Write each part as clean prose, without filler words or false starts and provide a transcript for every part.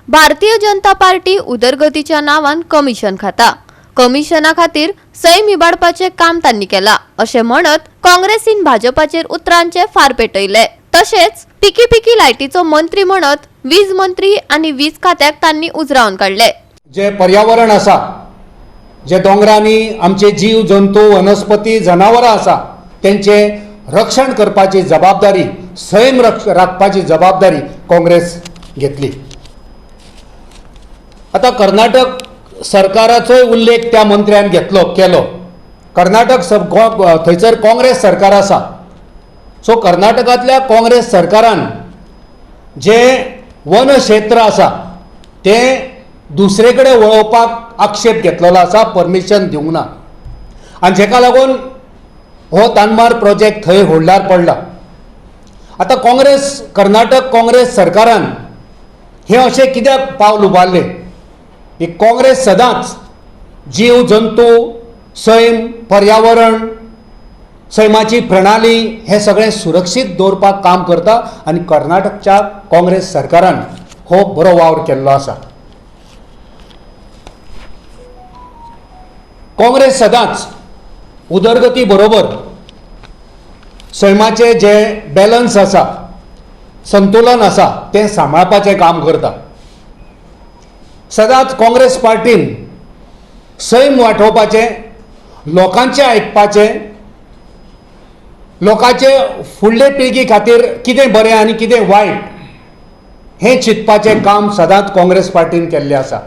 Bharatiya Janata party उदरगतीच्या नावान commission खाता। कमिशना खातीर सैम इबाडपाचे काम तांणी केला अशें म्हणत काँग्रेसीन भाजपाचेर उतरांचे फार पेटयले। तशेंच पिकी पिकी लायटीचो मंत्री म्हणत वीज मंत्री आनी वीज खात्याक तांणी उजरावन काढले। जे पर्यावरण आसा, जे दोंगरांनी आमचे जीव जंतू वनस्पती जनावरां आसा तेंचे रक्षण करपाची जबाबदारी, सैम राखपाची जबाबदारी काँग्रेस घेतली। आता कर्नाटक सरकाराचोय उल्लेख त्या मंत्र्यान केलो। कर्नाटक थंयसर काँग्रेस सरकार आसा। सो कर्नाटकांतल्या काँग्रेस सरकारान जे वन क्षेत्र आसा ते दुसरे कडेन वळोवपाक आक्षेप घेतलेलो आसा, परमिशन दिवंक ना, आनी जेका लागून हो तानमार प्रोजेक्ट थंय होल्डार पडला। आता कर्नाटक काँग्रेस सरकारान हे अशें कित्याक पावल उबारले की काँग्रेस सदांच जीव जंतू, सैम, पर्यावरण, सैमाची प्रणाली हे सगळें सुरक्षीत दवरपाक काम करता आनी कर्नाटकच्या काँग्रेस सरकारान हो बरो वावर केल्लो आसा। काँग्रेस सदांच उदरगती बरोबर सैमाचे जे बॅलन्स आसा, संतुलन आसा तें सांबाळपाचें काम करता। सदांच काँग्रेस पार्टीन सैम वाटावपाचें, लोकांचें आयकपाचें, लोकांचे फुडले पिळगी खातीर कितें बरें आनी कितें वायट हें चिंतपाचें काम सदांच काँग्रेस पार्टीन केल्लें आसा।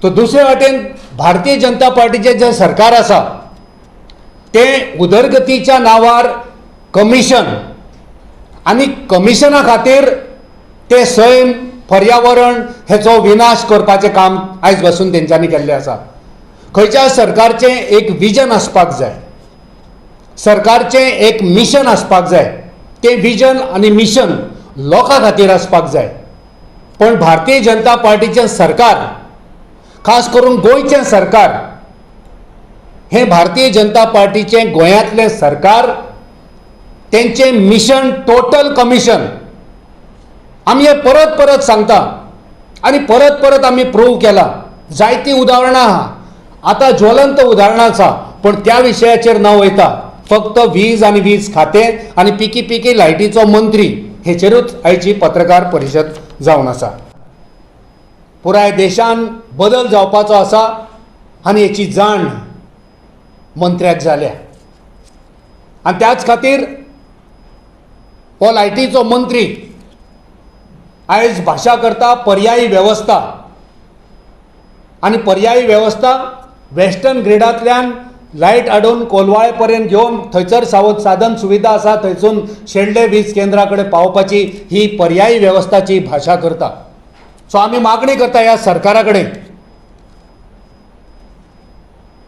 तो दुसरे वाटेन भारतीय जनता पार्टीचें जें सरकार आसा तें उदरगतीच्या नांवार कमिशन आनी कमिशना खातीर ते सैम, पर्यावरण हेचो विनाश करपाचें काम आयज पासून तेंच्यांनी केल्लें आसा। खंयच्या सरकारचें एक विजन आसपाक जाय, सरकारचें एक मिशन आसपाक जाय, तें विजन आनी मिशन लोकां खातीर आसपाक जाय। पण भारतीय जनता पार्टीचें सरकार, खास करून गोंयचें सरकार, हें भारतीय जनता पार्टीचें गोंयांतलें सरकार, तेंचें मिशन टोटल कमिशन। आमी हे परत परत सांगता आनी परत परत आमी प्रूव केला। जायतीं उदाहरणां आहा, आतां ज्वलंत उदाहरणां आसा, पण त्या विशयाचेर न वयता फक्त वीज आनी वीज खातें आनी पिकी पिकी लायटीचो मंत्री हेचेरूच आयची पत्रकार परिशद जावन आसा। पुराय देशान बदल जावपाचो आसा आनी हेची जाण मंत्र्याक जाल्या। आनी त्याच खातीर हो लायटीचो मंत्री आयज भाशा करता पर्यायी वेवस्था, आनी पर्यायी वेवस्था वेस्टर्न ग्रिडांतल्यान लायट हाडून कोलवाळे पर्यंत घेवन थंयसर साधन सुविधा आसा थंयसून शेल्डे वीज केंद्रा कडेन पावपाची ही पर्यायी वेवस्थाची भाशा करता। सो आमी मागणी करता ह्या सरकारा कडेन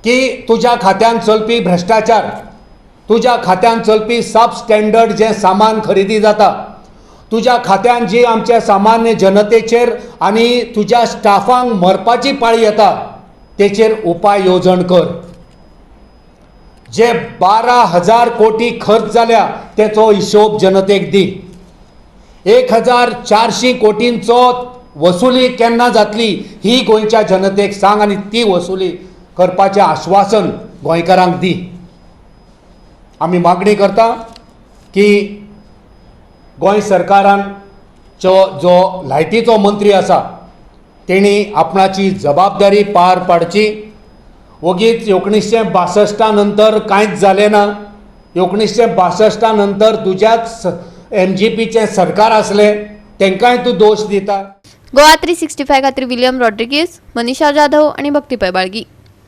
की तुज्या खात्यान चलपी भ्रश्टाचार, तुज्या खात्यान चलपी सब स्टँडर्ड जे सामान खरेदी जाता, तुज्या खात्यान जी आमच्या सामान्य जनतेचेर आनी तुज्या स्टाफांक मरपाची पाळी येता तेचेर उपाय येवजण कर। जे 12,000 कोटी खर्च जाल्या तेचो हिशोब जनतेक दी। 1,400 कोटींचो वसुली केन्ना जातली ही गोंयच्या जनतेक सांग आनी ती वसुली करपाचें आश्वासन गोंयकारांक दी। आमी मागणी करता की गोंय सरकारान जो लायटीचो मंत्री आसा तेणी आपणाची जबाबदारी पार पाडची। वगीच 1962 नंतर कांयच जालें ना। 1962 नंतर तुज्याच MGPचें सरकार आसलें, तेंकाय तूं दोश दिता। गोवा 365 खातीर विलियम रॉड्रिगीस, मनीषा जाधव आनी भक्तीपय बाळगी।